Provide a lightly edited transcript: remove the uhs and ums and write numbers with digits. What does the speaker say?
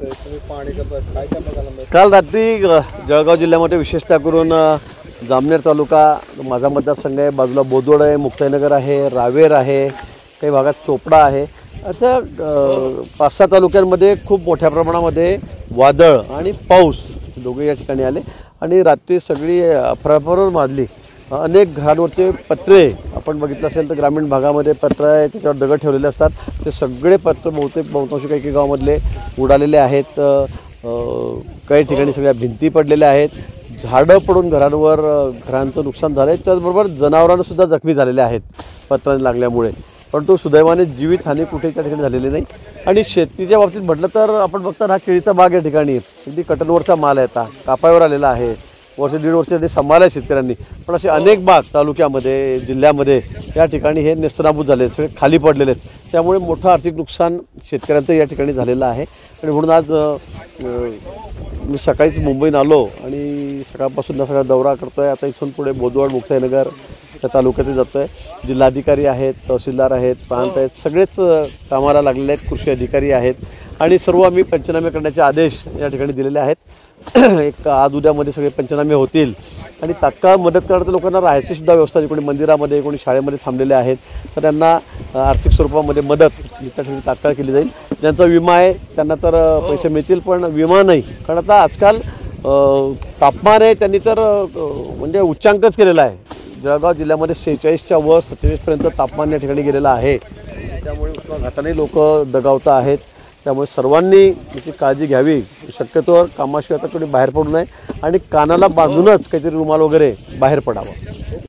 आहे, तुम्ही पाण्याचा काय काय काल रात्री जळगाव जिल्ह्यामध्ये विशेषतः करून जामनेर तालुका माझा मतदारसंघ आहे, बाजूला बोदवड आहे, मुक्ताईनगर आहे, रावेर आहे, काही भागात चोपडा आहे, अशा 5-6 तालुक्यांमध्ये खूप मोठ्या प्रमाणामध्ये वादळ आणि पाऊस दोघे या ठिकाणी आले आणि रात्री सगळी अफराफर माजली। अनेक घरांवरचे पत्रे आपण बघितलं असेल तर ग्रामीण भागामध्ये पत्र आहे, त्याच्यावर दगड ठेवलेले असतात, ते सगळे पत्र बहुतांशी काही गावामधले उडालेले आहेत। काही ठिकाणी सगळ्या भिंती पडलेल्या आहेत, झाडं पडून घरांचं नुकसान झालं आहे, त्याचबरोबर जनावरांसुद्धा जखमी झालेले आहेत पत्रांनी लागल्यामुळे। परंतु सुदैवाने जीवितहानी कुठे त्या ठिकाणी झालेली नाही। आणि शेतीच्या बाबतीत म्हटलं तर आपण बघता हा केळीचा बाग या ठिकाणी अगदी कटनवरचा माल आहे, आता कापावर आलेला आहे, वर्ष दीड वर्ष आधी सांभाळलं आहे शेतकऱ्यांनी, पण असे अनेक बाग तालुक्यामध्ये जिल्ह्यामध्ये या ठिकाणी हे नेस्तनाबूत झाले, सगळे खाली पडलेले आहेत, त्यामुळे मोठं आर्थिक नुकसान शेतकऱ्यांचं या ठिकाणी झालेलं आहे। आणि म्हणून आज मी सकाळीच मुंबईत आलो आणि सकाळपासून सगळा दौरा करतो आहे। आता इथून पुढे बोदवड मुक्ताईनगर त्या तालुक्यात जातो आहे। जिल्हाधिकारी आहेत, तहसीलदार आहेत, प्रांत आहेत, सगळेच कामाला लागलेले आहेत, कृषी अधिकारी आहेत आणि सर्व आम्ही पंचनामे करण्याचे आदेश या ठिकाणी दिलेले आहेत। एक आज उद्यामध्ये सगळे पंचनामे होतील आणि तात्काळ मदत करणाऱ्या लोकांना राहायची सुद्धा व्यवस्था, कोणी मंदिरामध्ये कोणी शाळेमध्ये थांबलेले आहेत तर त्यांना आर्थिक स्वरूपामध्ये मदत त्या ठिकाणी तात्काळ केली जाईल। ज्यांचा विमा आहे त्यांना तर पैसे मिळतील, पण विमा नाही, कारण आता आजकाल तापमान आहे त्यांनी तर म्हणजे उच्चांकच केलेला आहे। जळगाव जिल्ह्यामध्ये 46च्या वर 47पर्यंत तापमान या ठिकाणी गेलेलं आहे, त्यामुळे उष्माघाताने लोक दगावता आहेत। त्यामुळे सर्वांनी याची काळजी घ्यावी, शक्यतोवर कामाशिवाय आता कोणी बाहेर पडू नये आणि कानाला बांधूनच काहीतरी रुमाल वगैरे बाहेर पडावं।